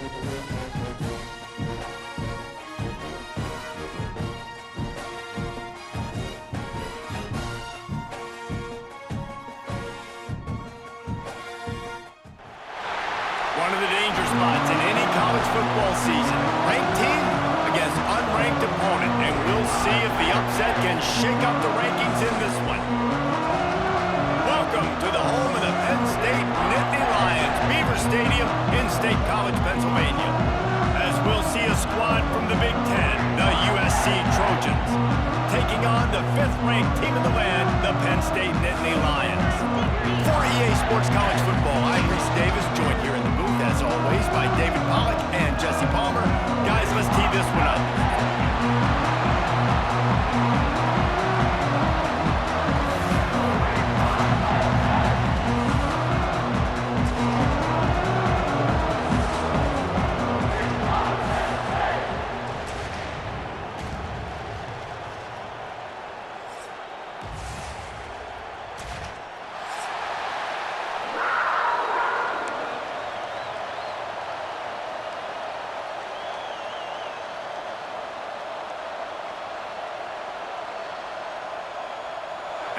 One of the danger spots in any college football season. Ranked team against unranked opponent, and we'll see if the upset can shake up the rankings in this one. Welcome to the home of the Penn State Nittany Lions, Beaver Stadium in State College, Pennsylvania. As we'll see a squad from the Big Ten, the USC Trojans, taking on the 5th-ranked team in the land, the Penn State Nittany Lions. For EA Sports College Football, I'm Reese Davis, joined here in the booth, as always, by David Pollack and Jesse Palmer. Guys, let's tee this one up.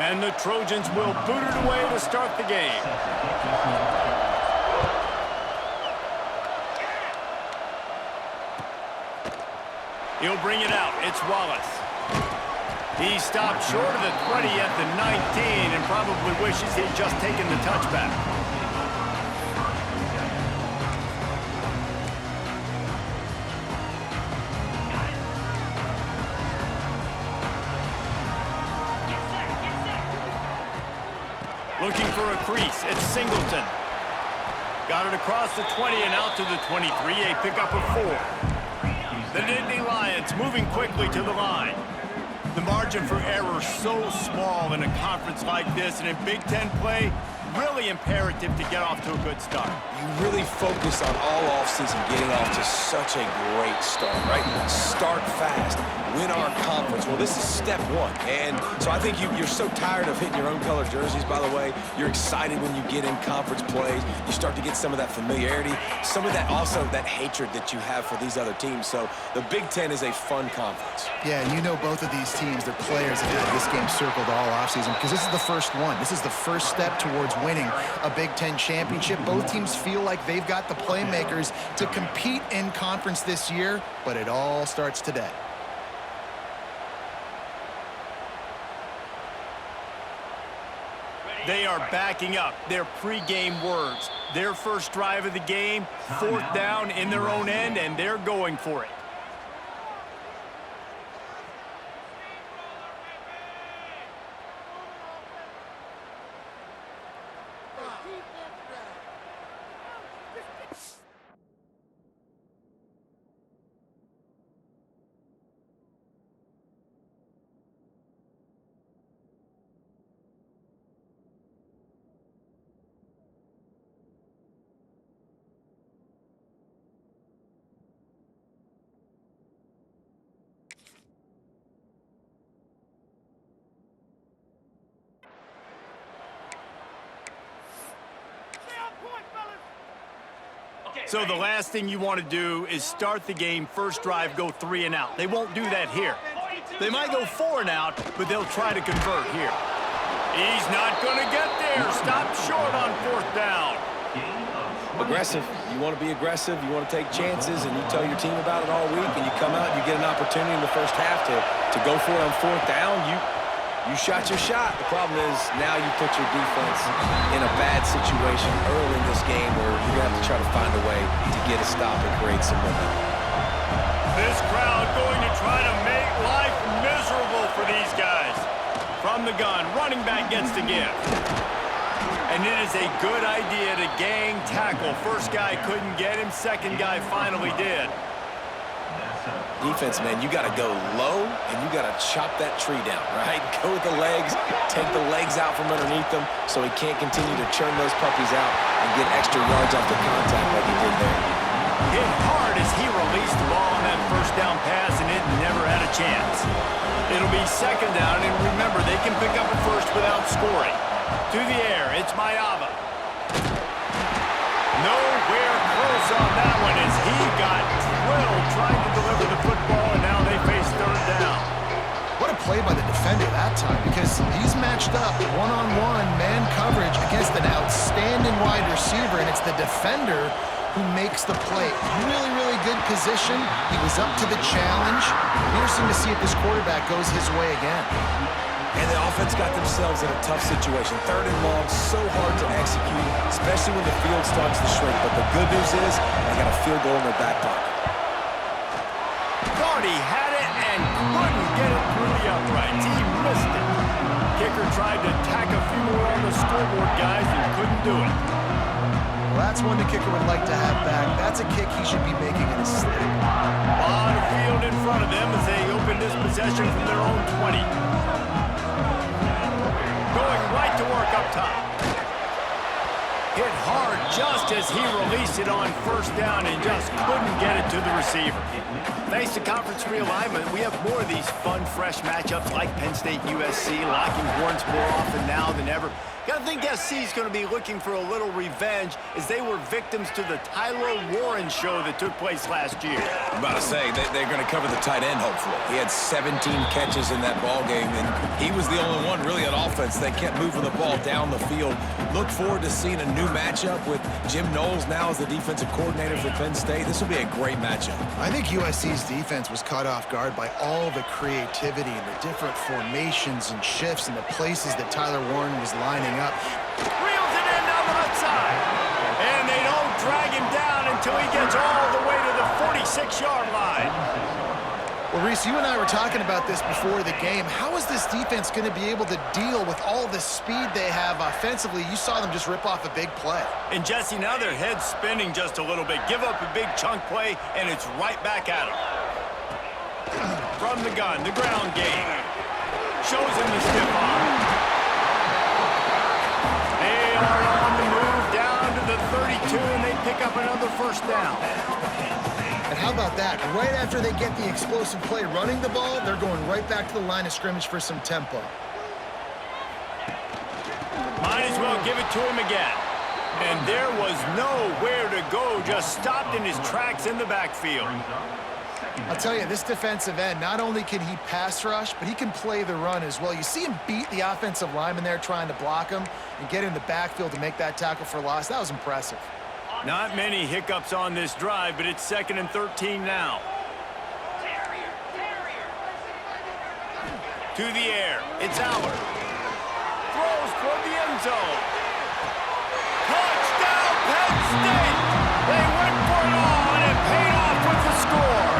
And the Trojans will boot it away to start the game. He'll bring it out. It's Wallace. He stopped short of the 20 at the 19 and probably wishes he'd just taken the touchback. Looking for a crease, it's Singleton. Got it across the 20 and out to the 23, a pickup of 4. The Nittany Lions moving quickly to the line. The margin for error so small in a conference like this, and in Big Ten play, really imperative to get off to a good start. You really focus on all offseason getting off to such a great start, right? Start fast, win our conference. Well, this is step 1. And so I think you're so tired of hitting your own color jerseys, by the way. You're excited when you get in conference plays. You start to get some of that familiarity, some of that also that hatred that you have for these other teams. So the Big Ten is a fun conference. Yeah, and you know both of these teams, their players have had this game circled all offseason because this is the first one. This is the first step towards winning a Big Ten championship. Both teams feel like they've got the playmakers to compete in conference this year, but it all starts today. They are backing up their pregame words. Their first drive of the game, 4th down in their own end, and they're going for it. So the last thing you want to do is start the game, first drive, go 3 and out. They won't do that here. They might go 4 and out, but they'll try to convert here. He's not going to get there. Stop short on 4th down. Aggressive. You want to be aggressive. You want to take chances, and you tell your team about it all week, and you come out and you get an opportunity in the first half to go for it on 4th down. You shot your shot. The problem is now you put your defense in a bad situation early in this game where you have to try to find a way to get a stop and create some momentum. This crowd going to try to make life miserable for these guys. From the gun, running back gets the give. And it is a good idea to gang tackle. First guy couldn't get him, second guy finally did. Defense, man, you got to go low, and you got to chop that tree down, right? Go with the legs, take the legs out from underneath them so he can't continue to churn those puppies out and get extra yards off the contact like he did there. Hit hard as he released the ball on that first down pass, and it never had a chance. It'll be 2nd down, and remember, they can pick up a first without scoring. To the air, it's Mayava. Nowhere close on that one as he matched up one-on-one man coverage against an outstanding wide receiver, and it's the defender who makes the play. Really, really good position. He was up to the challenge. Interesting to see if this quarterback goes his way again. And the offense got themselves in a tough situation. 3rd and long, so hard to execute, especially when the field starts to shrink. But the good news is they got a field goal in their back pocket. Thought he had it and couldn't get it through the uprights. He missed it. Kicker tried to tack a few more on the scoreboard, guys, and couldn't do it. Well, that's one the kicker would like to have back. That's a kick he should be making in his sleep. A lot of field in front of them as they open this possession from their own 20. Going right to work up top. Hit hard just as he released it on 1st down and just couldn't get it to the receiver. Thanks to conference realignment, we have more of these fun, fresh matchups like Penn State USC, locking horns more often now than ever. Gotta think SC is going to be looking for a little revenge as they were victims to the Tyler Warren show that took place last year. I'm about to say, they're going to cover the tight end, hopefully. He had 17 catches in that ball game, and he was the only one really on offense that kept moving the ball down the field. Look forward to seeing a new matchup with Jim Knowles now as the defensive coordinator for Penn State. This will be a great matchup. I think USC's defense was caught off guard by all the creativity and the different formations and shifts and the places that Tyler Warren was lining up. Reels it in down the left side. And they don't drag him down until he gets all the way to the 46-yard line. Well, Reese, you and I were talking about this before the game. How is this defense going to be able to deal with all the speed they have offensively? You saw them just rip off a big play. And Jesse, now their head's spinning just a little bit. Give up a big chunk play, and it's right back at him. From the gun, the ground game. Shows him the stiff arm. They are on the move down to the 32, and they pick up another 1st down. And how about that? Right after they get the explosive play running the ball, they're going right back to the line of scrimmage for some tempo. Might as well give it to him again. And there was nowhere to go, just stopped in his tracks in the backfield. I'll tell you, this defensive end, not only can he pass rush, but he can play the run as well. You see him beat the offensive lineman there trying to block him and get in the backfield to make that tackle for loss. That was impressive. Not many hiccups on this drive, but it's 2nd and 13 now. To the air. It's Allard. Throws toward the end zone. Touchdown, Penn State! They went for it all, and it paid off with the score.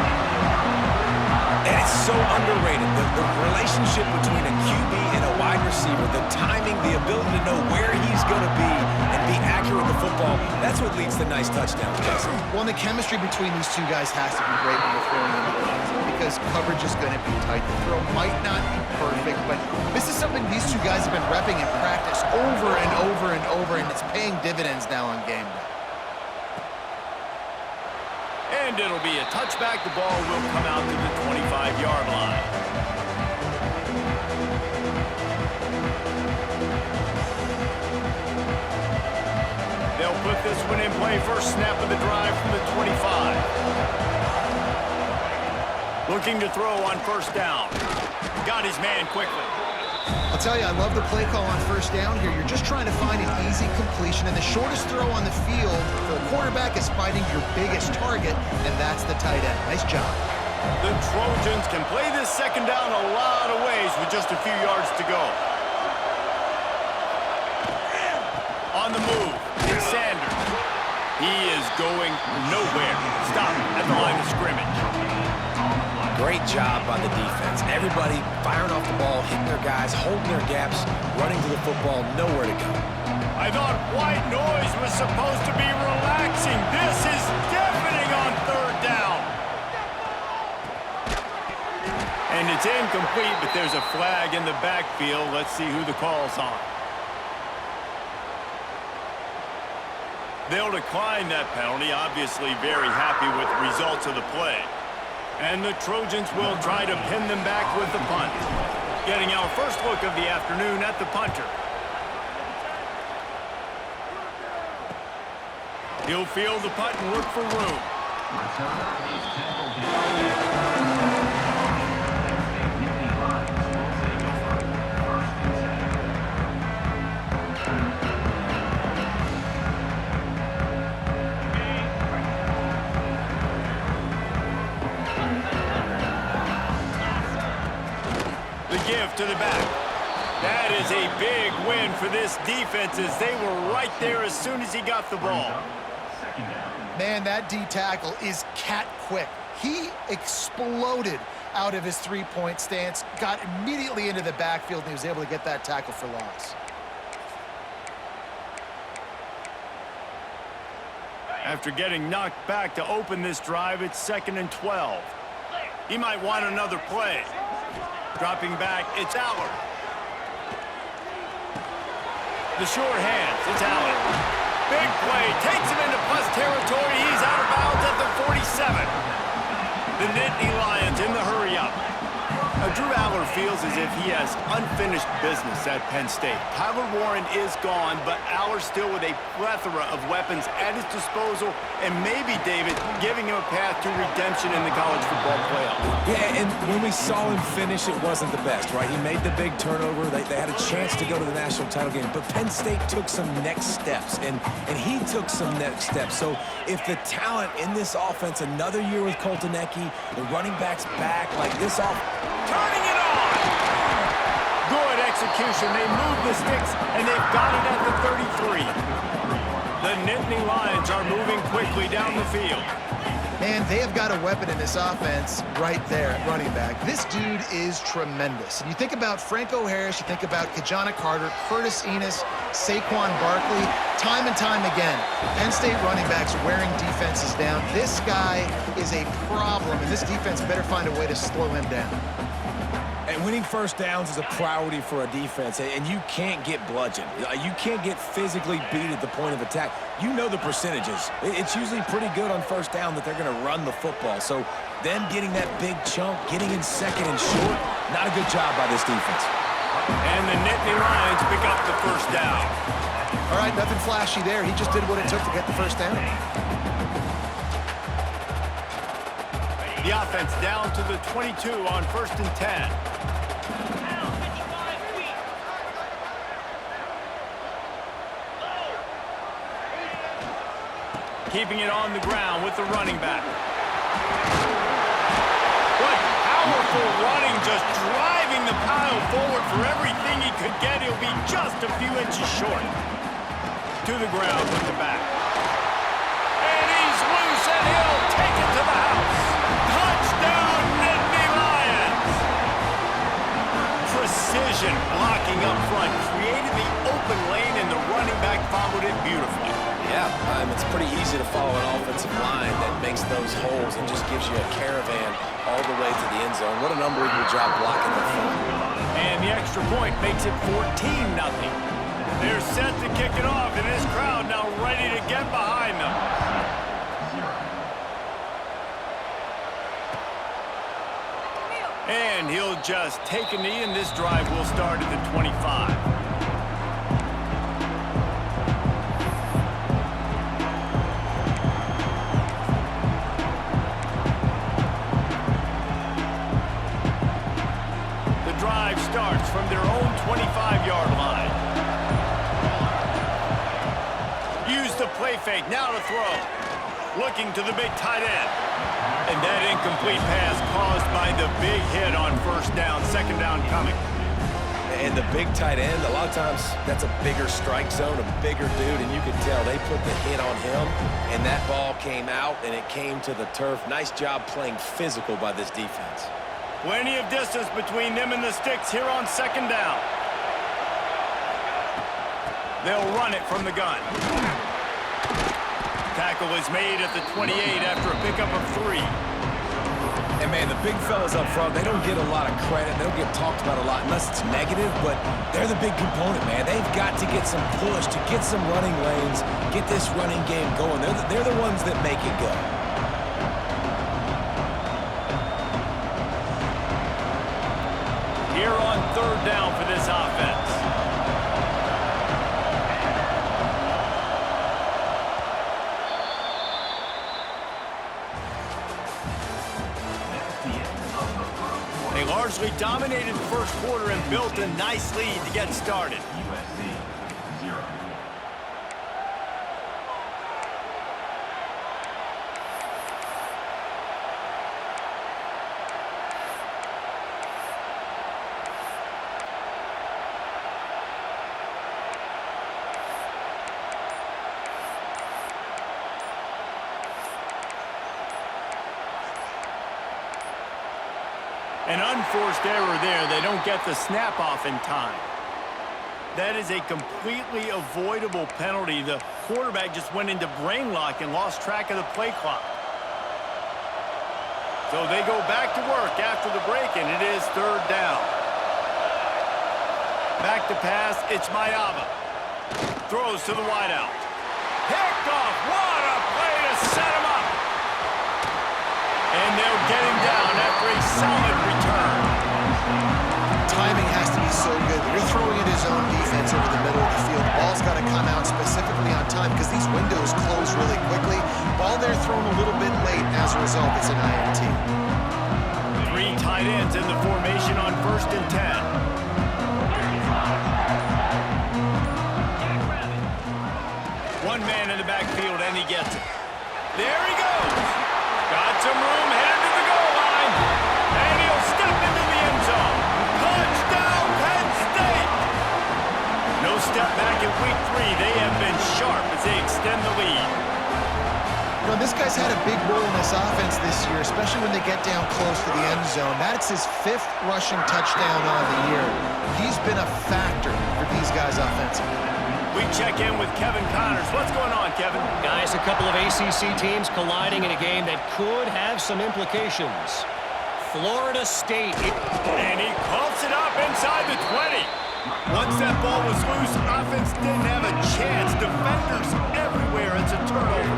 And it's so underrated. The relationship between a QB and a wide receiver, the timing, the ability to know where he's going to be and be accurate with the football, that's what leads to nice touchdowns, Jason. Well, and the chemistry between these two guys has to be great when they're throwing into the end zone because coverage is going to be tight. The throw might not be perfect, but this is something these two guys have been repping in practice over and over and over, and it's paying dividends now on game day. And it'll be a touchback. The ball will come out to the 25-yard line. They'll put this one in play. First snap of the drive from the 25. Looking to throw on 1st down. Got his man quickly. I'll tell you, I love the play call on 1st down here. You're just trying to find an easy completion, and the shortest throw on the field for a quarterback is finding your biggest target, and that's the tight end. Nice job. The Trojans can play this 2nd down a lot of ways with just a few yards to go. On the move, it's Sanders. He is going nowhere. Stop at the line of scrimmage. Great job by the defense. Everybody firing off the ball, hitting their guys, holding their gaps, running to the football, nowhere to go. I thought white noise was supposed to be relaxing. This is deafening on 3rd down. And it's incomplete, but there's a flag in the backfield. Let's see who the call's on. They'll decline that penalty, obviously very happy with the results of the play. And the Trojans will try to pin them back with the punt. Getting our first look of the afternoon at the punter. He'll field the punt and look for room. give to the back. That is a big win for this defense as they were right there as soon as he got the ball. Man, that D tackle is cat quick. He exploded out of his three-point stance, got immediately into the backfield, and he was able to get that tackle for loss. After getting knocked back to open this drive, it's 2nd and 12. He might want another play. Dropping back, it's Allard. The short hands, it's Allen. Big play, takes him into plus territory. He's out of bounds at the 47. The Nittany Lions in the hurry-up. Drew Allard feels as if he has unfinished business at Penn State. Tyler Warren is gone, but Allard still with a plethora of weapons at his disposal, and maybe, David, giving him a path to redemption in the college football playoff. Yeah, and when we saw him finish, it wasn't the best, right? He made the big turnover. They had a chance to go to the national title game, but Penn State took some next steps, and he took some next steps. So if the talent in this offense, another year with Colton Ecke, the running backs back, like this Turning it on! Good execution. They move the sticks, and they've got it at the 33. The Nittany Lions are moving quickly down the field. Man, they have got a weapon in this offense right there at running back. This dude is tremendous. And you think about Franco Harris, you think about Kajana Carter, Curtis Enos, Saquon Barkley, time and time again, Penn State running backs wearing defenses down. This guy is a problem, and this defense better find a way to slow him down. And winning first downs is a priority for a defense, and you can't get bludgeoned. You can't get physically beat at the point of attack. You know the percentages. It's usually pretty good on first down that they're going to run the football. So them getting that big chunk, getting in second and short, not a good job by this defense. And the Nittany Lions pick up the first down. All right, nothing flashy there. He just did what it took to get the first down. The offense down to the 22 on 1st and 10. Keeping it on the ground with the running back. What powerful running, just driving the pile forward for everything he could get. He'll be just a few inches short. To the ground with the back. And he's loose, and he'll take it to the house. Touchdown, Nittany Lions! Precision blocking up front created the open lane, and the running back followed it beautifully. Yeah, it's pretty easy to follow an offensive line that makes those holes and just gives you a caravan all the way to the end zone. What an unbelievable job blocking up front. And the extra point makes it 14-0. They're set to kick it off, and this crowd now ready to get behind them. And he'll just take a knee, and this drive will start at the 25. Starts from their own 25-yard line. Use the play fake, now to throw. Looking to the big tight end. And that incomplete pass caused by the big hit on first down, second down coming. And the big tight end, a lot of times that's a bigger strike zone, a bigger dude, and you can tell they put the hit on him, and that ball came out, and it came to the turf. Nice job playing physical by this defense. Plenty of distance between them and the sticks here on second down. They'll run it from the gun. Tackle is made at the 28 after a pickup of 3. And, man, the big fellas up front, they don't get a lot of credit. They don't get talked about a lot unless it's negative, but they're the big component, man. They've got to get some push, to get some running lanes, get this running game going. They're the ones that make it go. Here on third down for this offense. They largely dominated the first quarter and built a nice lead to get started. An unforced error there. They don't get the snap off in time. That is a completely avoidable penalty. The quarterback just went into brain lock and lost track of the play clock. So they go back to work after the break, and it is third down. Back to pass, it's Mayava. Throws to the wideout. Picked off. What a play to set him up. And they'll get him down after a solid return. Timing has to be so good. You're throwing at his own defense over the middle of the field. The ball's got to come out specifically on time because these windows close really quickly. Ball there thrown a little bit late. As a result, it's an INT. 3 tight ends in the formation on 1st and 10. One man in the backfield, and he gets it. There he goes. Got some room, headed to the goal line. And he'll step into the end zone. Touchdown, Penn State! No step back in week 3. They have been sharp as they extend the lead. You know, this guy's had a big role in this offense this year, especially when they get down close to the end zone. That's his 5th rushing touchdown on the year. He's been a factor for these guys offensively. We check in with Kevin Connors. What's going on, Kevin? Guys, a couple of ACC teams colliding in a game that could have some implications. Florida State. And he coughs it up inside the 20. Once that ball was loose, offense didn't have a chance. Defenders everywhere. It's a turnover.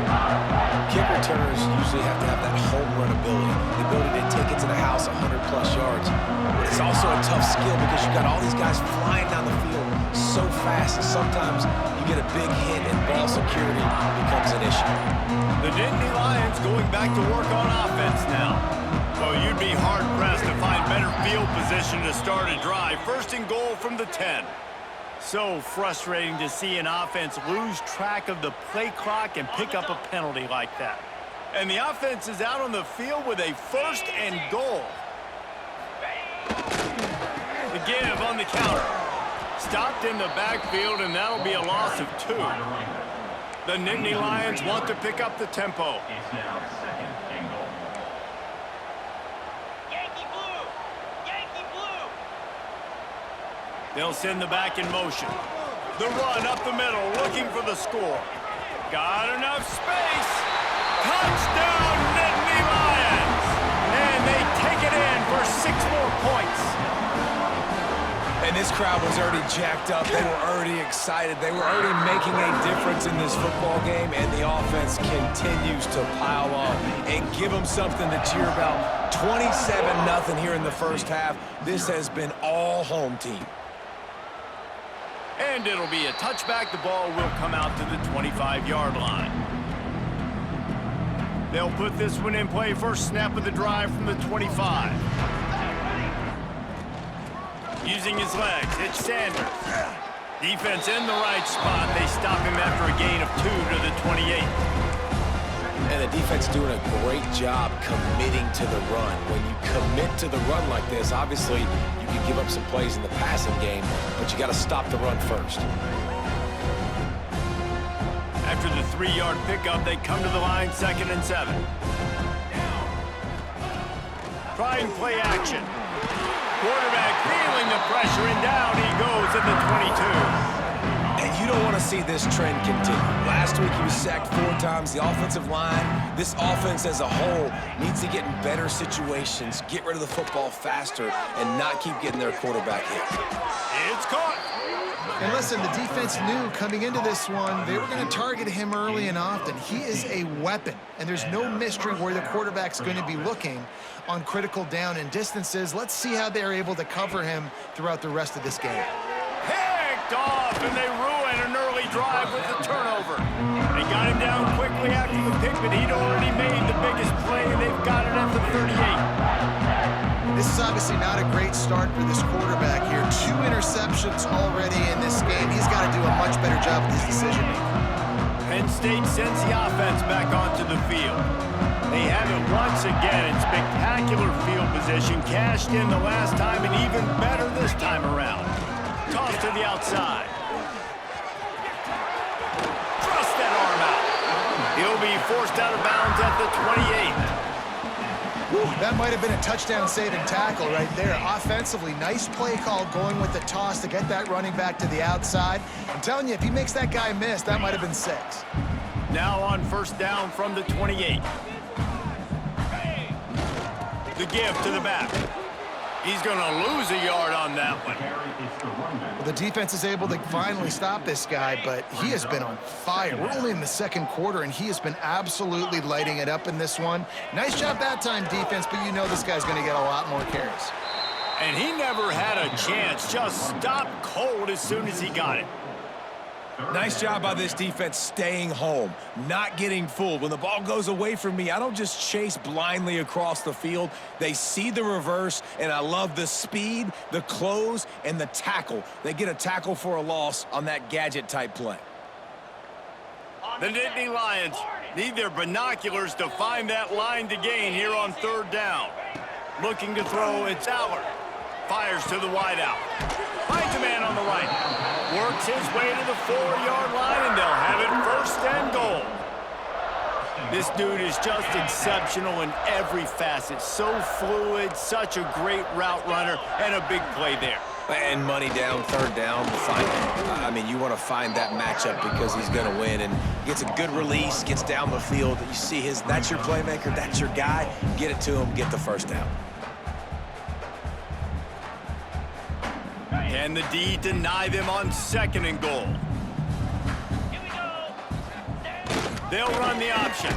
Kick returners usually have to have that home run ability, the ability to take it to the house 100-plus yards. But it's also a tough skill because you've got all these guys flying down the field so fast, and sometimes you get a big hit and ball security becomes an issue. The Nittany Lions going back to work on offense now. Well, you'd be hard-pressed to find better field position to start a drive. 1st and goal from the 10. So frustrating to see an offense lose track of the play clock and pick up a penalty like that. And the offense is out on the field with a 1st and goal. The give on the counter. Stopped in the backfield, and that'll be a loss of 2. The Nittany Lions want to pick up the tempo. They'll send the back in motion. The run up the middle, looking for the score. Got enough space. Touchdown, Nittany Lions! And they take it in for 6 more points. And this crowd was already jacked up. They were already excited. They were already making a difference in this football game, and the offense continues to pile on and give them something to cheer about. 27-0 here in the first half. This has been all home team. And it'll be a touchback. The ball will come out to the 25-yard line. They'll put this one in play. First snap of the drive from the 25. Using his legs, it's Sanders. Defense in the right spot. They stop him after a gain of 2 to the 28. And the defense doing a great job committing to the run. When you commit to the run like this, obviously you can give up some plays in the passing game, but you got to stop the run first. After the 3-yard pickup, they come to the line, 2nd and 7. Try and play action. Quarterback feeling the pressure, and down he goes at the 22. And you don't want to see this trend continue. Last week he was sacked 4 times. The offensive line, this offense as a whole, needs to get in better situations, get rid of the football faster, and not keep getting their quarterback hit. It's caught. And listen, the defense knew coming into this one, they were going to target him early and often. He is a weapon, and there's no mystery where the quarterback's going to be looking on critical down and distances. Let's see how they're able to cover him throughout the rest of this game. Picked off, and they ruin an early drive with the turnover. They got him down quickly after the pick, but he'd already made the biggest play, and they've got it at the 38. This is obviously not a great start for this quarterback here. 2 interceptions already in this game. He's got to do a much better job with his decision-making. Penn State sends the offense back onto the field. They have it once again in spectacular field position, cashed in the last time, and even better this time around. Toss to the outside. Thrust that arm out. He'll be forced out of bounds at the 28. That might have been a touchdown-saving tackle right there. Offensively, nice play call going with the toss to get that running back to the outside. I'm telling you, if he makes that guy miss, that might have been 6. Now on first down from the 28. The give to the back. He's going to lose a yard on that one. Well, the defense is able to finally stop this guy, but he has been on fire. We're only in the second quarter, and he has been absolutely lighting it up in this one. Nice job that time, defense, but you know this guy's going to get a lot more carries. And he never had a chance. Just stopped cold as soon as he got it. Nice job by this defense staying home, not getting fooled. When the ball goes away from me, I don't just chase blindly across the field. They see the reverse, and I love the speed, the close, and the tackle. They get a tackle for a loss on that gadget-type play. The Nittany Lions need their binoculars to find that line to gain here on third down. Looking to throw, it's Allard. Fires to the wideout. Finds a man on the right. Works his way to the 4-yard line, and they'll have it first and goal. This dude is just exceptional in every facet. So fluid, such a great route runner, and a big play there. And money down, third down, find him. I mean, you want to find that matchup because he's going to win, and gets a good release, gets down the field. You see that's your playmaker, that's your guy. Get it to him, get the first down. Can the D deny them on second and goal? They'll run the option.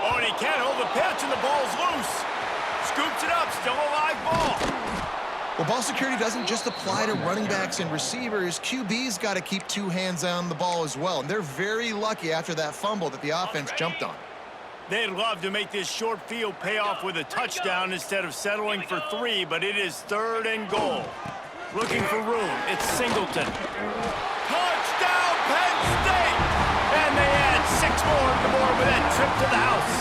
Oh, and he can't hold the pitch, and the ball's loose. Scoops it up, still a live ball. Well, ball security doesn't just apply to running backs and receivers. QB's got to keep 2 hands on the ball as well, and they're very lucky after that fumble that the offense jumped on. They'd love to make this short field pay off with a touchdown instead of settling for 3, but it is third and goal. Looking for room, it's Singleton. Touchdown, Penn State! And they add 6 more on the board with that trip to the house.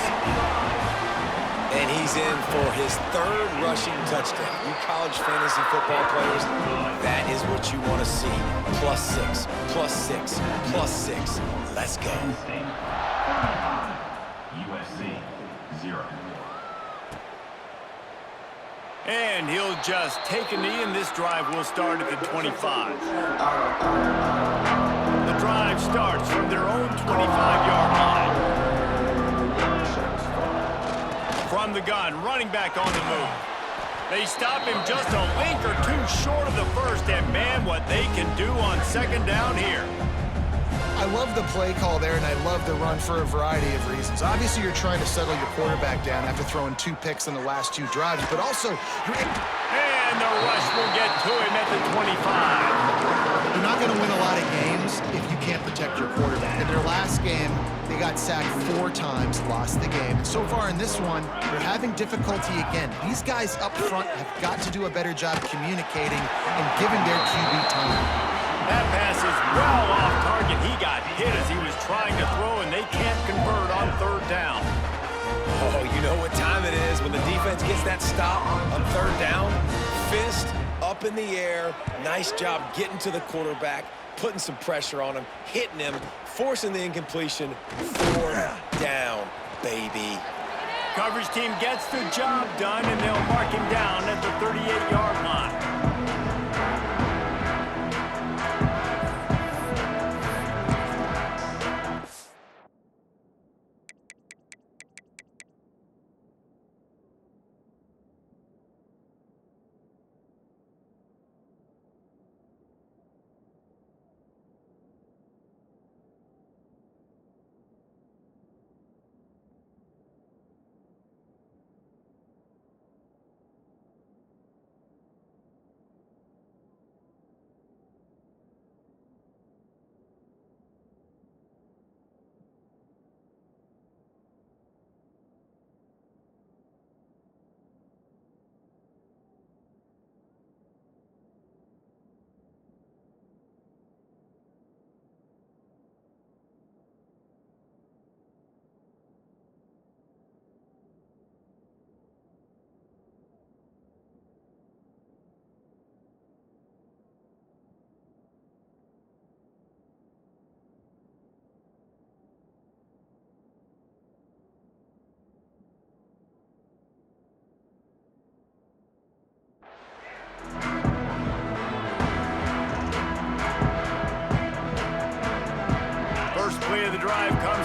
And he's in for his 3rd rushing touchdown. You college fantasy football players, that is what you want to see. +6, +6, +6. Let's go. USC, 0. And he'll just take a knee, and this drive will start at the 25. The drive starts from their own 25-yard line. From the gun, running back on the move. They stop him just a link or 2 short of the first, and man, what they can do on second down here. I love the play call there, and I love the run for a variety of reasons. Obviously, you're trying to settle your quarterback down after throwing 2 picks in the last 2 drives, but also you're... And the rush will get to him at the 25. You're not going to win a lot of games if you can't protect your quarterback. In their last game, they got sacked 4 times, lost the game. And so far in this one, they're having difficulty again. These guys up front have got to do a better job communicating and giving their QB time. That pass is well off target. He got hit as he was trying to throw, and they can't convert on third down. Oh, you know what time it is when the defense gets that stop on third down. Fist up in the air. Nice job getting to the quarterback, putting some pressure on him, hitting him, forcing the incompletion. 4th down, baby. Coverage team gets the job done, and they'll mark him down at the 38-yard line.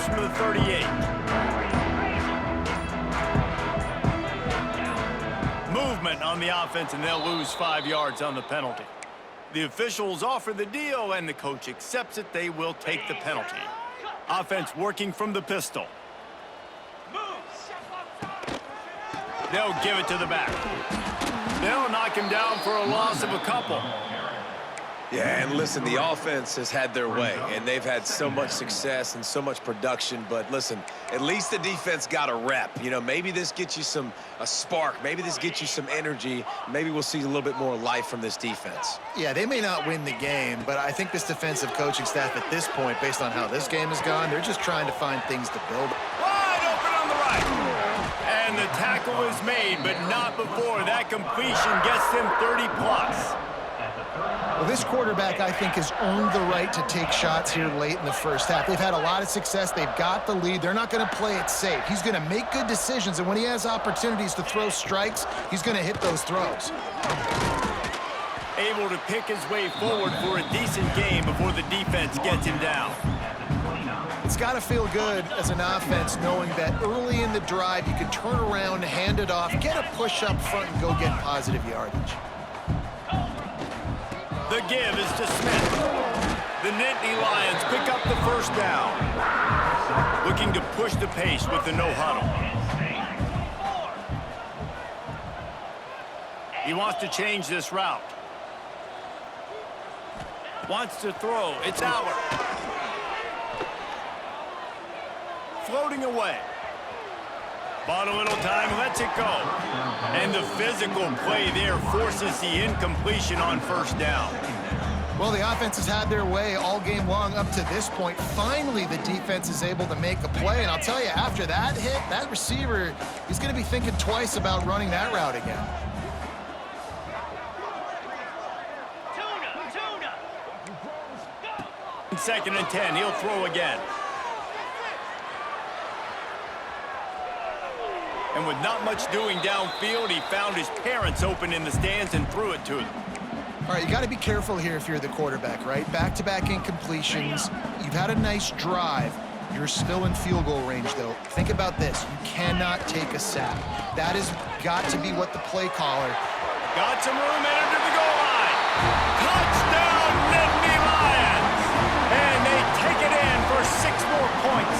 from the 38. Movement on the offense, and they'll lose 5 yards on the penalty. The officials offer the deal, and the coach accepts it. They will take the penalty. Offense working from the pistol. They'll give it to the back. They'll knock him down for a loss of a couple. Yeah, and listen, the offense has had their way, and they've had so much success and so much production. But listen, at least the defense got a rep. You know, maybe this gets you a spark. Maybe this gets you some energy. Maybe we'll see a little bit more life from this defense. Yeah, they may not win the game, but I think this defensive coaching staff at this point, based on how this game has gone, they're just trying to find things to build. Wide open on the right. And the tackle is made, but not before that completion gets them 30-plus. Well, this quarterback, I think, has earned the right to take shots here late in the first half. They've had a lot of success. They've got the lead. They're not going to play it safe. He's going to make good decisions, and when he has opportunities to throw strikes, he's going to hit those throws. Able to pick his way forward for a decent game before the defense gets him down. It's got to feel good as an offense knowing that early in the drive you can turn around, hand it off, get a push up front, and go get positive yardage. The give is to Smith. The Nittany Lions pick up the first down. Looking to push the pace with the no-huddle. He wants to change this route. Wants to throw. It's Howard. Floating away. Bought a little time, lets it go. And the physical play there forces the incompletion on first down. Well, the offense has had their way all game long up to this point. Finally, the defense is able to make a play. And I'll tell you, after that hit, that receiver, he's going to be thinking twice about running that route again. Second and 10, he'll throw again. And with not much doing downfield, he found his parents open in the stands and threw it to them. All right, you got to be careful here if you're the quarterback, right? Back-to-back incompletions. You've had a nice drive. You're still in field goal range, though. Think about this. You cannot take a sack. That has got to be what the play caller. Got some room and under the goal line. Touchdown, Nittany Lions! And they take it in for 6 more points.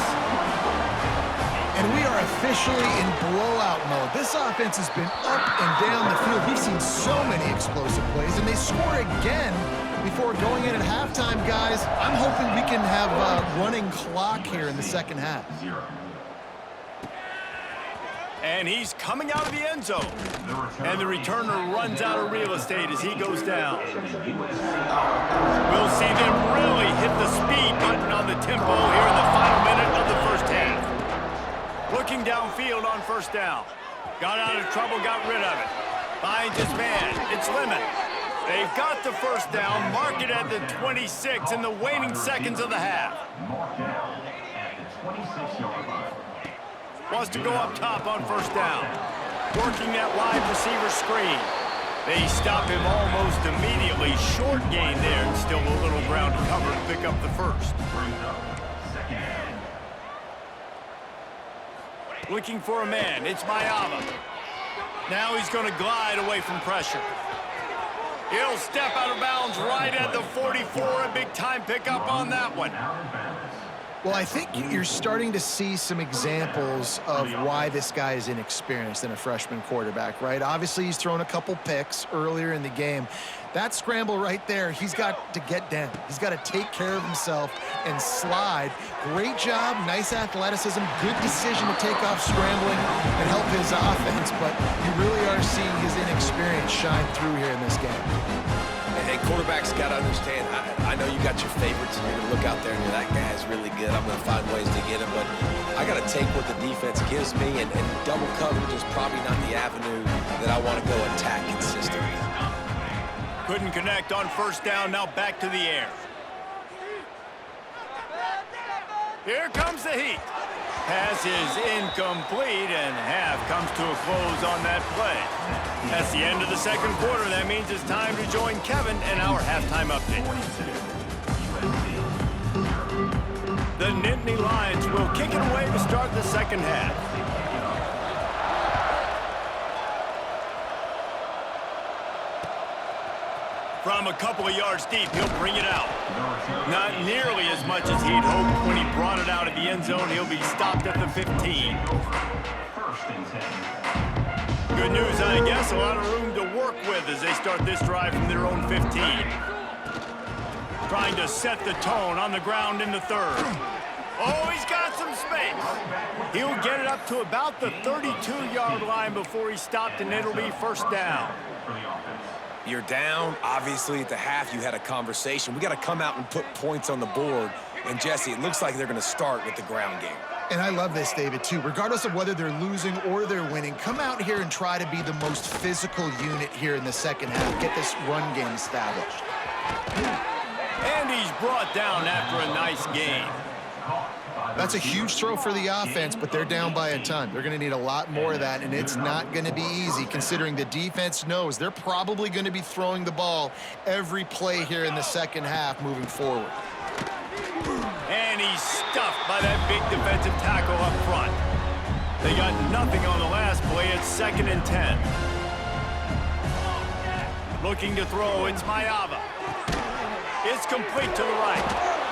And we are officially in blowout mode. This offense has been up and down the field. We've seen so many explosive plays, and they score again before going in at halftime, guys. I'm hoping we can have a running clock here in the second half. And he's coming out of the end zone. And the returner runs out of real estate as he goes down. We'll see them really hit the speed button on the tempo here in the final minute of the first half. Looking downfield on first down. Got out of trouble, got rid of it. Finds his man. It's Lemon. They've got the first down. Mark it at the 26 in the waning seconds of the half. Wants to go up top on first down. Working that wide receiver screen. They stop him almost immediately. Short gain there, and still a little ground to cover to pick up the first. Looking for a man. It's Mayava. Now he's going to glide away from pressure. He'll step out of bounds right at the 44. A big time pickup on that one. Well, I think you're starting to see some examples of why this guy is inexperienced in a freshman quarterback, right? Obviously, he's thrown a couple picks earlier in the game. That scramble right there, he's got to get down. He's got to take care of himself and slide. Great job, nice athleticism, good decision to take off scrambling and help his offense, but you really are seeing his inexperience shine through here in this game. Hey, quarterbacks got to understand, I know you got your favorites, and you're going to look out there and you're like, guy's really good. I'm going to find ways to get him, but I got to take what the defense gives me, and double coverage is probably not the avenue that I want to go attack consistently. Couldn't connect on first down, now back to the air. Here comes the heat. Pass is incomplete, and half comes to a close on that play. That's the end of the second quarter. That means it's time to join Kevin in our halftime update. The The Nittany Lions will kick it away to start the second half. From a couple of yards deep, he'll bring it out. Not nearly as much as he'd hoped when he brought it out of the end zone. He'll be stopped at the 15. First and 10. Good news, I guess. A lot of room to work with as they start this drive from their own 15. Trying to set the tone on the ground in the third. Oh, he's got some space. He'll get it up to about the 32-yard line before he's stopped, and it'll be first down. You're down. Obviously, at the half, you had a conversation. We got to come out and put points on the board. And, Jesse, it looks like they're going to start with the ground game. And I love this, David, too. Regardless of whether they're losing or they're winning, come out here and try to be the most physical unit here in the second half. Get this run game established. And he's brought down after a nice gain. That's a huge throw for the offense, but they're down by a ton. They're going to need a lot more of that, and it's not going to be easy considering the defense knows they're probably going to be throwing the ball every play here in the second half moving forward. And he's stuffed by that big defensive tackle up front. They got nothing on the last play. It's 2nd and 10. Looking to throw, it's Maiava. It's complete to the right.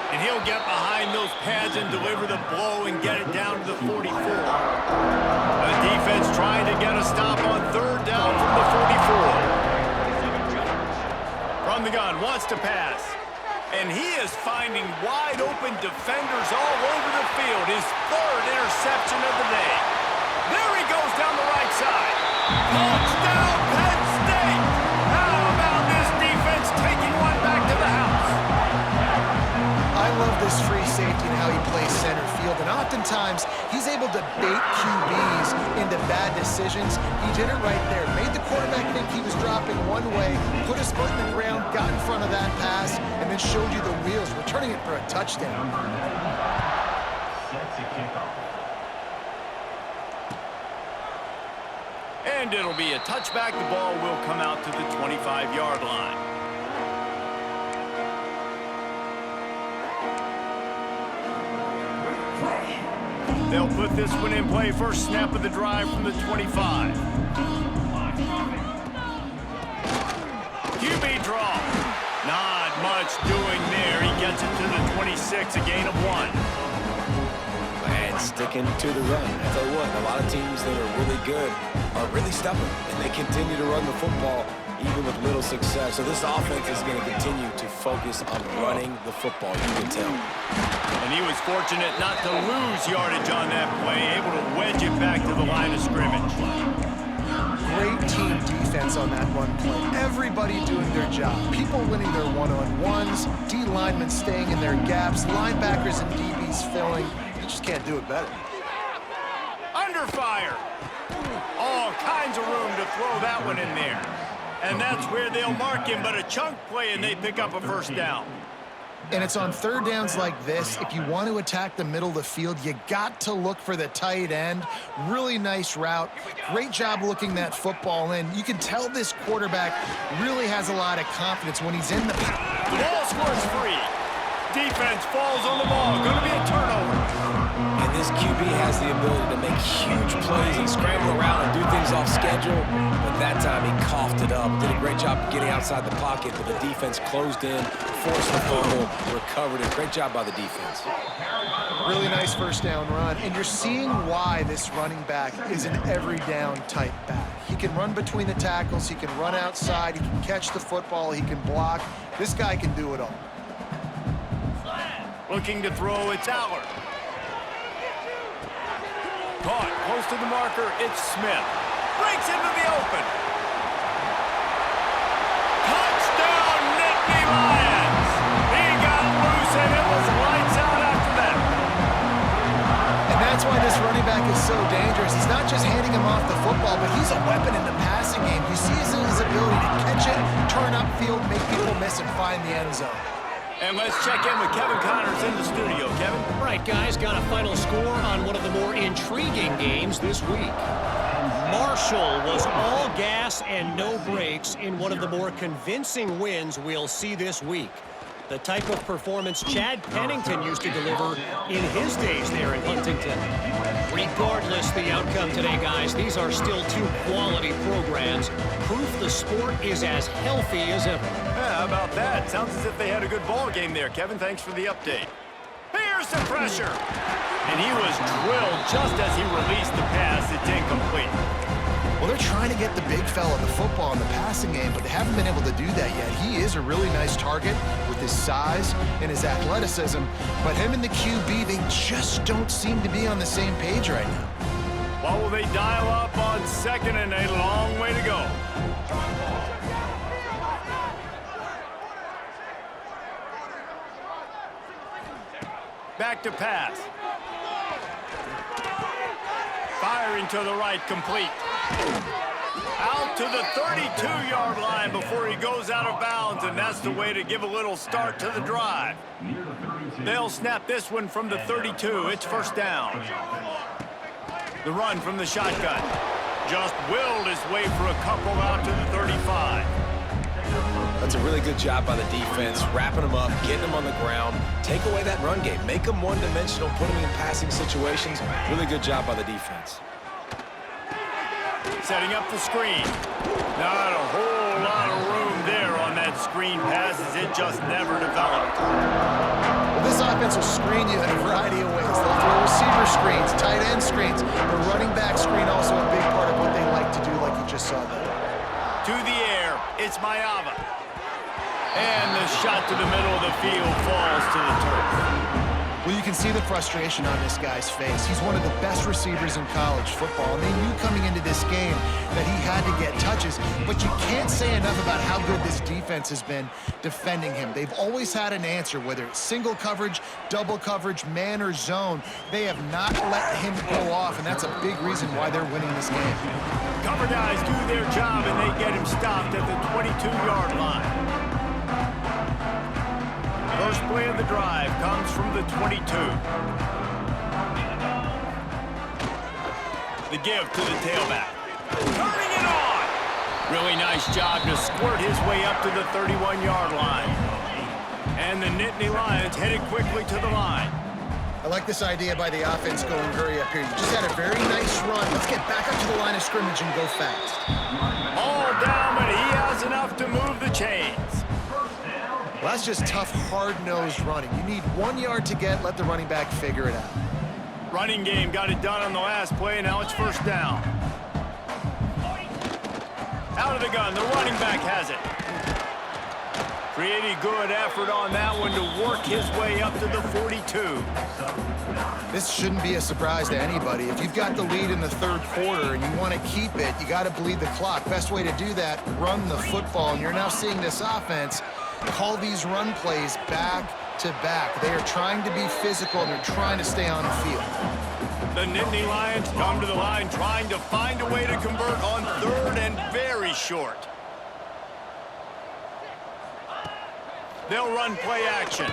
And he'll get behind those pads and deliver the blow and get it down to the 44. The defense trying to get a stop on third down from the 44. From the gun, wants to pass. And he is finding wide open defenders all over the field. His 3rd interception of the day. There he goes down the right side. Touchdown, Penn State! How about this defense taking one back to the house? I love this free safety and how he plays center field, and oftentimes he's able to bait QBs into bad decisions. He did it right there. Made the quarterback think he was dropping one way, put his foot in the ground, got in front of that pass, and then showed you the wheels, returning it for a touchdown. Set to kick off. And it'll be a touchback. The ball will come out to the 25-yard line. They'll put this one in play. First snap of the drive from the 25. QB draw. Not much doing there. He gets it to the 26, a gain of 1. And sticking to the run. I tell you what, a lot of teams that are really good are really stubborn, and they continue to run the football even with little success. So this offense is going to continue to focus on running the football, you can tell. And he was fortunate not to lose yardage on that play, able to wedge it back to the line of scrimmage. Great team defense on that run play. Everybody doing their job. People winning their one-on-ones, D linemen staying in their gaps, linebackers and DBs filling. You just can't do it better. Under fire. All kinds of room to throw that one in there. And that's where they'll mark him, but a chunk play and they pick up a first down. And it's on third downs like this. If you want to attack the middle of the field, you got to look for the tight end. Really nice route. Great job looking that football in. You can tell this quarterback really has a lot of confidence when he's in the... The ball scores free. Defense falls on the ball. Going to be a turnover. And this QB has the ability to make huge plays and scramble around and do things off schedule. But that time he coughed it up. Did a great job of getting outside the pocket, but the defense closed in, forced the fumble, recovered it. Great job by the defense. Really nice first down run. And you're seeing why this running back is an every down type back. He can run between the tackles. He can run outside. He can catch the football. He can block. This guy can do it all. Looking to throw, it's Allard. Caught close to the marker, it's Smith. Breaks into the open. Touchdown, Nittany Lions! He got loose and it was lights out after that. And that's why this running back is so dangerous. It's not just handing him off the football, but he's a weapon in the passing game. You see his ability to catch it, turn upfield, make people miss, and find the end zone. And let's check in with Kevin Connors in the studio. Kevin? Right, guys, got a final score on one of the more intriguing games this week. Marshall was all gas and no brakes in one of the more convincing wins we'll see this week. The type of performance Chad Pennington used to deliver in his days there in Huntington. Regardless the outcome today, guys, these are still two quality programs. Proof the sport is as healthy as ever. Yeah, how about that? Sounds as if they had a good ball game there, Kevin. Thanks for the update. Here's the pressure. And he was drilled just as he released the pass. It's incomplete. Well, they're trying to get the big fella the football in the passing game, but they haven't been able to do that yet. He is a really nice target with his size and his athleticism, but him and the QB, they just don't seem to be on the same page right now. What will they dial up on 2nd and a long way to go? Back to pass. Firing to the right, complete. Out to the 32-yard line before he goes out of bounds, and that's the way to give a little start to the drive. They'll snap this one from the 32. It's first down. The run from the shotgun. Just willed his way for a couple out to the 35. That's a really good job by the defense, wrapping them up, getting them on the ground, take away that run game, make them one-dimensional, put them in passing situations. Really good job by the defense. Setting up the screen. Not a whole lot of room there on that screen pass as it just never developed. Well, this offense will screen you in a variety of ways. They'll throw receiver screens, tight end screens. The running back screen also a big part of what they like to do, like you just saw there. To the air, it's Mayava. And the shot to the middle of the field falls to the turf. Well, you can see the frustration on this guy's face. He's one of the best receivers in college football, and they knew coming into this game that he had to get touches, but you can't say enough about how good this defense has been defending him. They've always had an answer, whether it's single coverage, double coverage, man or zone. They have not let him go off, and that's a big reason why they're winning this game. Cover guys do their job, and they get him stopped at the 22-yard line. First play of the drive comes from the 22. The give to the tailback. Turning it on! Really nice job to squirt his way up to the 31-yard line. And the Nittany Lions headed quickly to the line. I like this idea by the offense going hurry up here. You just had a very nice run. Let's get back up to the line of scrimmage and go fast. All down, but he has enough to move the chains. Well, that's just tough, hard-nosed running. You need 1 yard to get, let the running back figure it out. Running game got it done on the last play, and now it's first down. Out of the gun, the running back has it. Pretty good effort on that one to work his way up to the 42. This shouldn't be a surprise to anybody. If you've got the lead in the third quarter and you want to keep it, you got to bleed the clock. Best way to do that, run the football. And you're now seeing this offense call these run plays back to back. They are trying to be physical, and they're trying to stay on the field. The Nittany Lions come to the line trying to find a way to convert on third and very short. They'll run play action.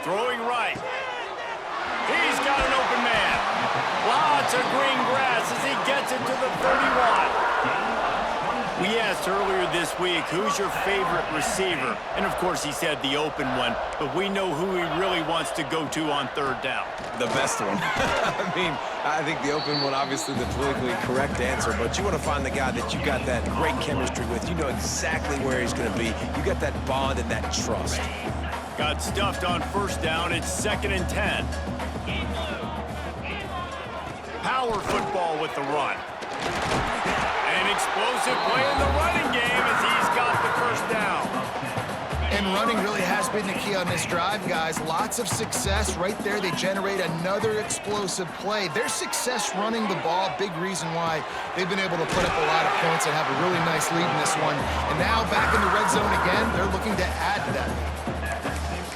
Throwing right. He's got an open man. Lots of green grass as he gets it to the 31. We asked earlier this week, who's your favorite receiver? And of course he said the open one, but we know who he really wants to go to on third down. The best one. I mean, I think the open one, obviously the politically correct answer, but you want to find the guy that you got that great chemistry with. You know exactly where he's going to be. You got that bond and that trust. Got stuffed on first down. It's 2nd and 10. Power football with the run. An explosive play in the running game as he's got the first down. And running really has been the key on this drive, guys. Lots of success right there. They generate another explosive play. Their success running the ball, big reason why they've been able to put up a lot of points and have a really nice lead in this one. And now back in the red zone again, they're looking to add to that lead.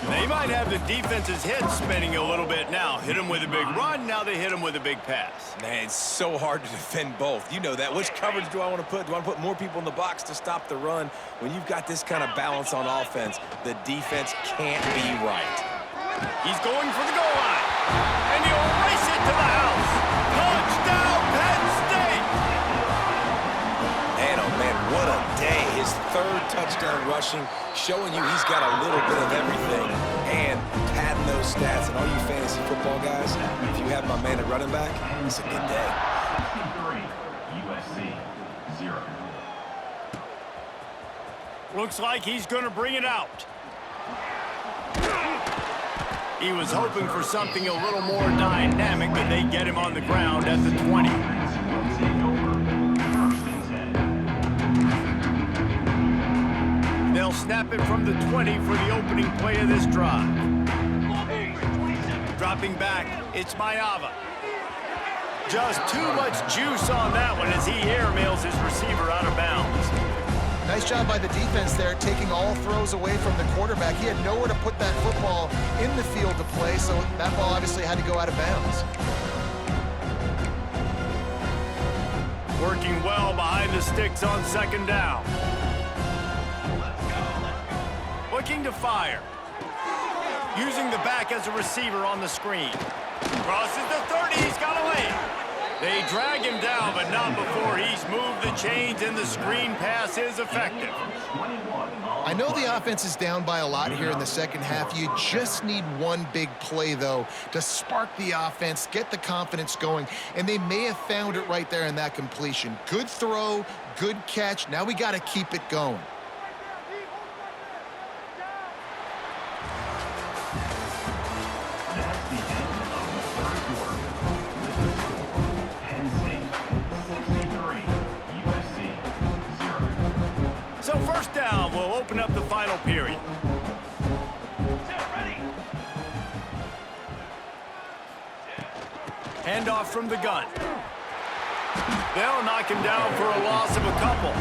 They might have the defense's head spinning a little bit now. Hit him with a big run, now they hit him with a big pass. Man, it's so hard to defend both. You know that. Which coverage do I want to put? Do I want to put more people in the box to stop the run? When you've got this kind of balance on offense, the defense can't be right. He's going for the goal line. And he'll race it to the house. Touchdown, Penn State! Man, oh man, what a day. His third touchdown rushing, showing you he's got a little bit of everything, and padding those stats. And all you fantasy football guys, if you have my man at running back, it's a good day. 63, USC, 0. Looks like he's going to bring it out. He was hoping for something a little more dynamic, but they get him on the ground at the 20. They'll snap it from the 20 for the opening play of this drive. Dropping back, it's Mayava. Just too much juice on that one as he airmails his receiver out of bounds. Nice job by the defense there, taking all throws away from the quarterback. He had nowhere to put that football in the field to play, so that ball obviously had to go out of bounds. Working well behind the sticks on second down. Looking to fire. Using the back as a receiver on the screen. Crosses the 30, he's got a lane. They drag him down, but not before he's moved the chains and the screen pass is effective. I know the offense is down by a lot here in the second half. You just need one big play, though, to spark the offense, get the confidence going, and they may have found it right there in that completion. Good throw, good catch. Now we got to keep it going. So first down will open up the final period. Handoff from the gun. They'll knock him down for a loss of a couple.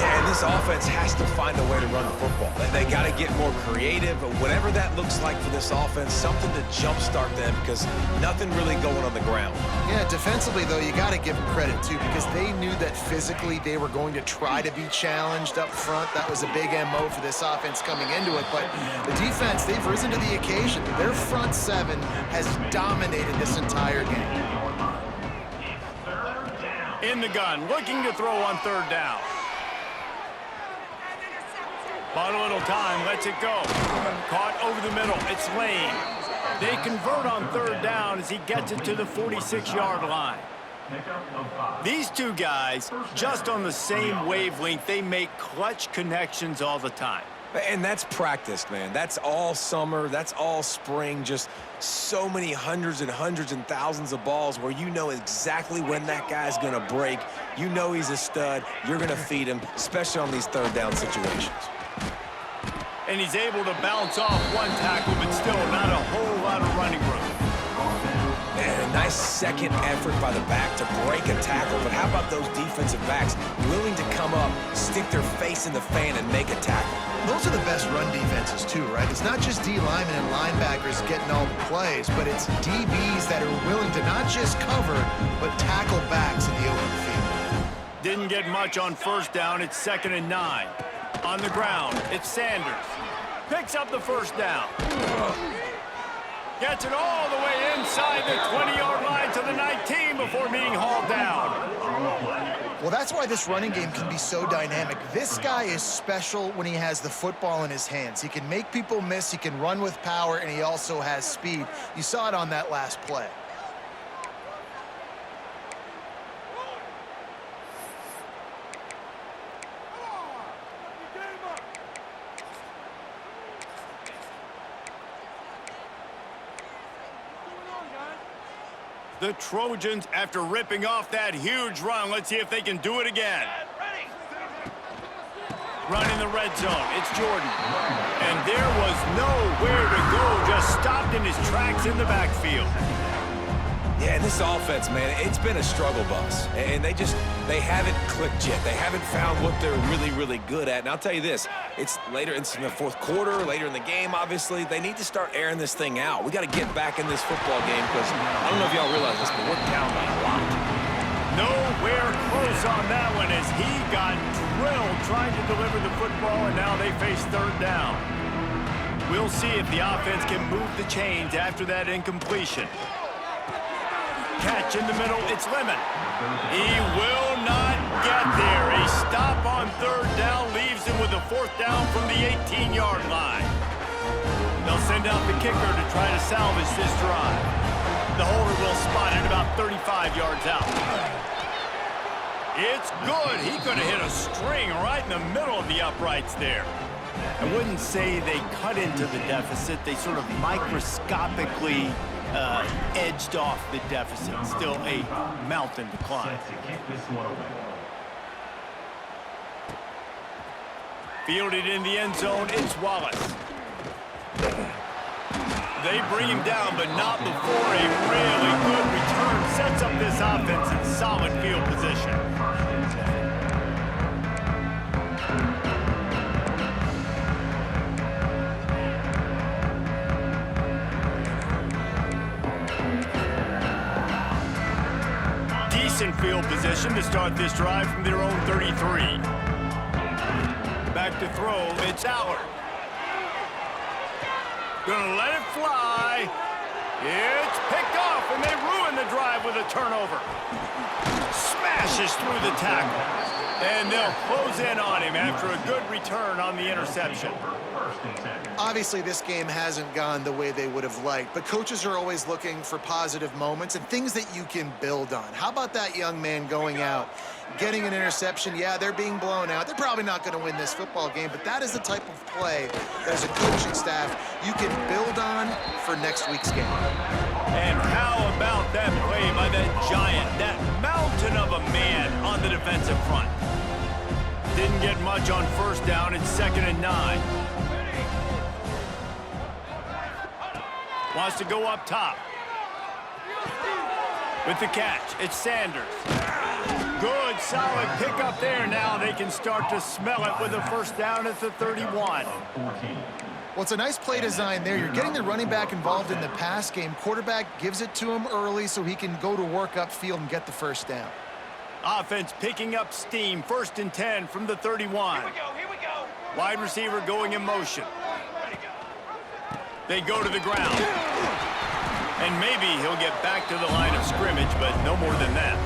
Yeah, and this offense has to find a way to run the football. They got to get more creative, but whatever that looks like for this offense, something to jumpstart them because nothing really going on the ground. Yeah, defensively, though, you got to give them credit, too, because they knew that physically they were going to try to be challenged up front. That was a big MO for this offense coming into it, but the defense, they've risen to the occasion. Their front seven has dominated this entire game. In the gun, looking to throw on third down. Bought a little time, lets it go. Caught over the middle, it's Lane. They convert on third down as he gets it to the 46-yard line. These two guys, just on the same wavelength, they make clutch connections all the time. And that's practiced, man. That's all summer. That's all spring. Just so many hundreds and thousands of balls where you know exactly when that guy's going to break. You know he's a stud. You're going to feed him, especially on these third down situations. And he's able to bounce off one tackle, but still not a whole lot of running room. And a nice second effort by the back to break a tackle. But how about those defensive backs willing to come up, stick their face in the fan, and make a tackle? Those are the best run defenses, too, right? It's not just D linemen and linebackers getting all the plays, but it's DBs that are willing to not just cover, but tackle backs in the open field. Didn't get much on first down. It's 2nd and 9. On the ground, it's Sanders. Picks up the first down. Gets it all the way inside the 20-yard line to the 19 before being hauled down. Well, that's why this running game can be so dynamic. This guy is special when he has the football in his hands. He can make people miss, he can run with power, and he also has speed. You saw it on that last play. The Trojans, after ripping off that huge run, let's see if they can do it again. Run in the red zone, it's Jordan. And there was nowhere to go, just stopped in his tracks in the backfield. Yeah, this offense, man, it's been a struggle bus. And they haven't clicked yet. They haven't found what they're really, really good at. And I'll tell you this, it's later in the fourth quarter, later in the game, obviously. They need to start airing this thing out. We got to get back in this football game because I don't know if y'all realize this, but we're down by a lot. Nowhere close on that one as he got drilled trying to deliver the football, and now they face third down. We'll see if the offense can move the chains after that incompletion. Catch in the middle, it's Lemon. He will not get there. A stop on third down fourth down from the 18-yard line. They'll send out the kicker to try to salvage this drive. The holder will spot it about 35 yards out. It's good. He could have hit a string right in the middle of the uprights there. I wouldn't say they cut into the deficit. They sort of microscopically edged off the deficit. Still a mountain to climb. Fielded in the end zone, it's Wallace. They bring him down, but not before a really good return sets up this offense in solid field position. Decent field position to start this drive from their own 33. Back to throw, it's Allard. Gonna let it fly. It's picked off, and they ruin the drive with a turnover. Smashes through the tackle. And they'll close in on him after a good return on the interception. Obviously, this game hasn't gone the way they would have liked, but coaches are always looking for positive moments and things that you can build on. How about that young man going out, getting an interception? Yeah, they're being blown out. They're probably not going to win this football game, but that is the type of play that as a coaching staff you can build on for next week's game. And how about that play by that giant, that mountain of a man on the defensive front? Didn't get much on first down. It's 2nd and 9. Wants to go up top. With the catch, it's Sanders. Good, solid pickup there. Now they can start to smell it with a first down at the 31. Well, it's a nice play design there. You're getting the running back involved in the pass game. Quarterback gives it to him early so he can go to work upfield and get the first down. Offense picking up steam. 1st and 10 from the 31. Here we go. Wide receiver going in motion. They go to the ground. And maybe he'll get back to the line of scrimmage, but no more than that.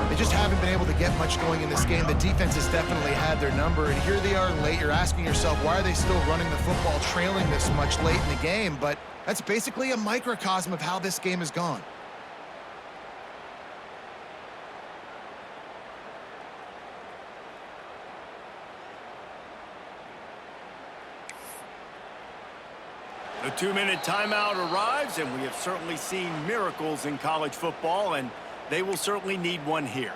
They just haven't been able to get much going in this game. The defense has definitely had their number, and here they are late. You're asking yourself, why are they still running the football, trailing this much late in the game? But that's basically a microcosm of how this game has gone. The 2-minute timeout arrives, and we have certainly seen miracles in college football, and they will certainly need one here.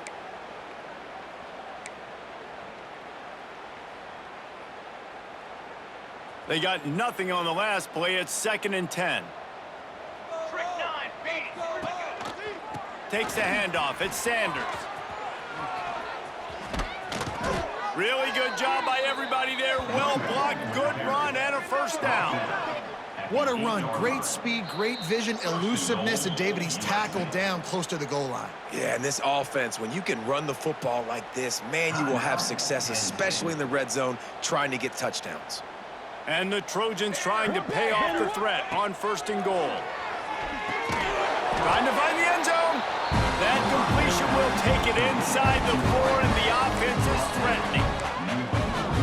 They got nothing on the last play. It's 2nd and 10. Trick 9, beat it. Takes the handoff. It's Sanders. Really good job by everybody there. Well blocked, good run, and a first down. What a run. Great speed, great vision, elusiveness, and David, he's tackled down close to the goal line. Yeah, and this offense, when you can run the football like this, man, you will have success, especially in the red zone, trying to get touchdowns. And the Trojans trying to pay off the threat on 1st and goal. Trying to find the end zone. That completion will take it inside the 4, and the offense is threatening.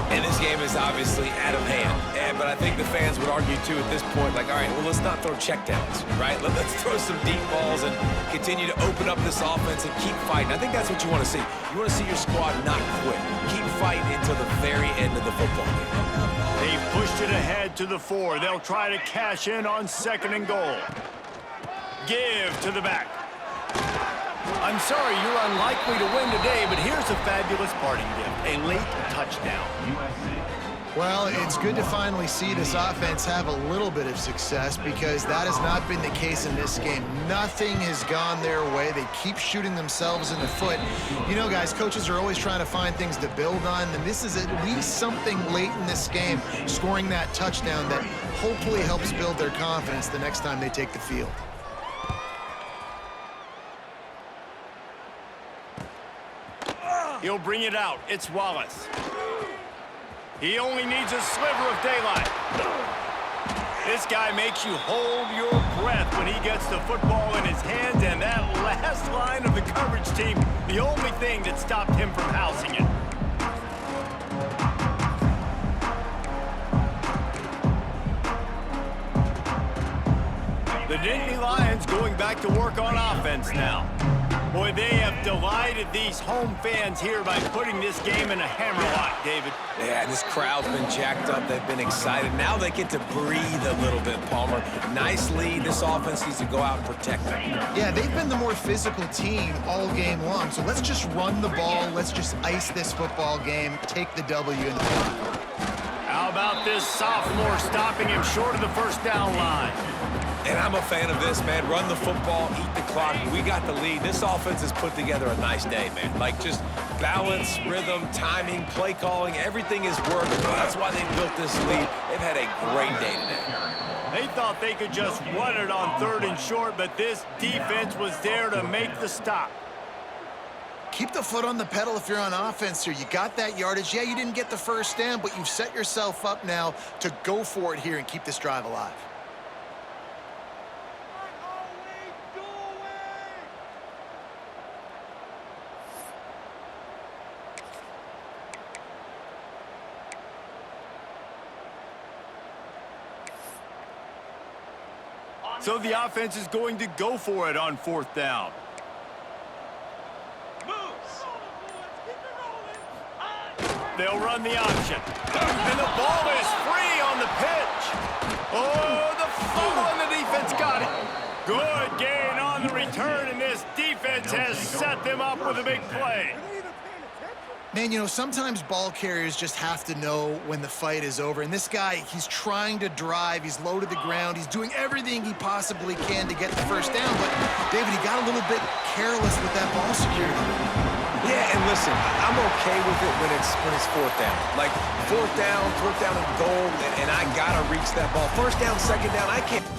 And this game is obviously out of hand. But I think the fans would argue, too, at this point, like, all right, well, let's not throw checkdowns, right? Let's throw some deep balls and continue to open up this offense and keep fighting. I think that's what you want to see. You want to see your squad not quit. Keep fighting until the very end of the football game. They've pushed it ahead to the 4. They'll try to cash in on 2nd and goal. Give to the back. I'm sorry you're unlikely to win today, but here's a fabulous parting gift, a late touchdown. Well, it's good to finally see this offense have a little bit of success because that has not been the case in this game. Nothing has gone their way. They keep shooting themselves in the foot. You know, guys, coaches are always trying to find things to build on, and this is at least something late in this game, scoring that touchdown that hopefully helps build their confidence the next time they take the field. He'll bring it out. It's Wallace. He only needs a sliver of daylight. This guy makes you hold your breath when he gets the football in his hands, and that last line of the coverage team, the only thing that stopped him from housing it. The Nittany Lions going back to work on offense now. Boy, they have delighted these home fans here by putting this game in a hammerlock, David. Yeah, this crowd's been jacked up. They've been excited. Now they get to breathe a little bit, Palmer. Nice lead. This offense needs to go out and protect them. Yeah, they've been the more physical team all game long. So let's just run the ball. Let's just ice this football game, take the W in the fourth. How about this sophomore stopping him short of the first down line? And I'm a fan of this, man. Run the football, eat the clock. We got the lead. This offense has put together a nice day, man. Like, just balance, rhythm, timing, play calling, everything is working. That's why they built this lead. They've had a great day today. They thought they could just run it on 3rd and short, but this defense was there to make the stop. Keep the foot on the pedal if you're on offense here. You got that yardage. Yeah, you didn't get the first down, but you've set yourself up now to go for it here and keep this drive alive. So the offense is going to go for it on 4th down. They'll run the option. And the ball is free on the pitch. Oh, the fumble and the defense got it. Good gain on the return, and this defense has set them up with a big play. Man, you know, sometimes ball carriers just have to know when the fight is over. And this guy, he's trying to drive. He's low to the ground. He's doing everything he possibly can to get the first down. But, David, he got a little bit careless with that ball security. Yeah, and listen, I'm okay with it when it's 4th down. Like, 4th down and goal, and I got to reach that ball. 1st down, 2nd down, I can't.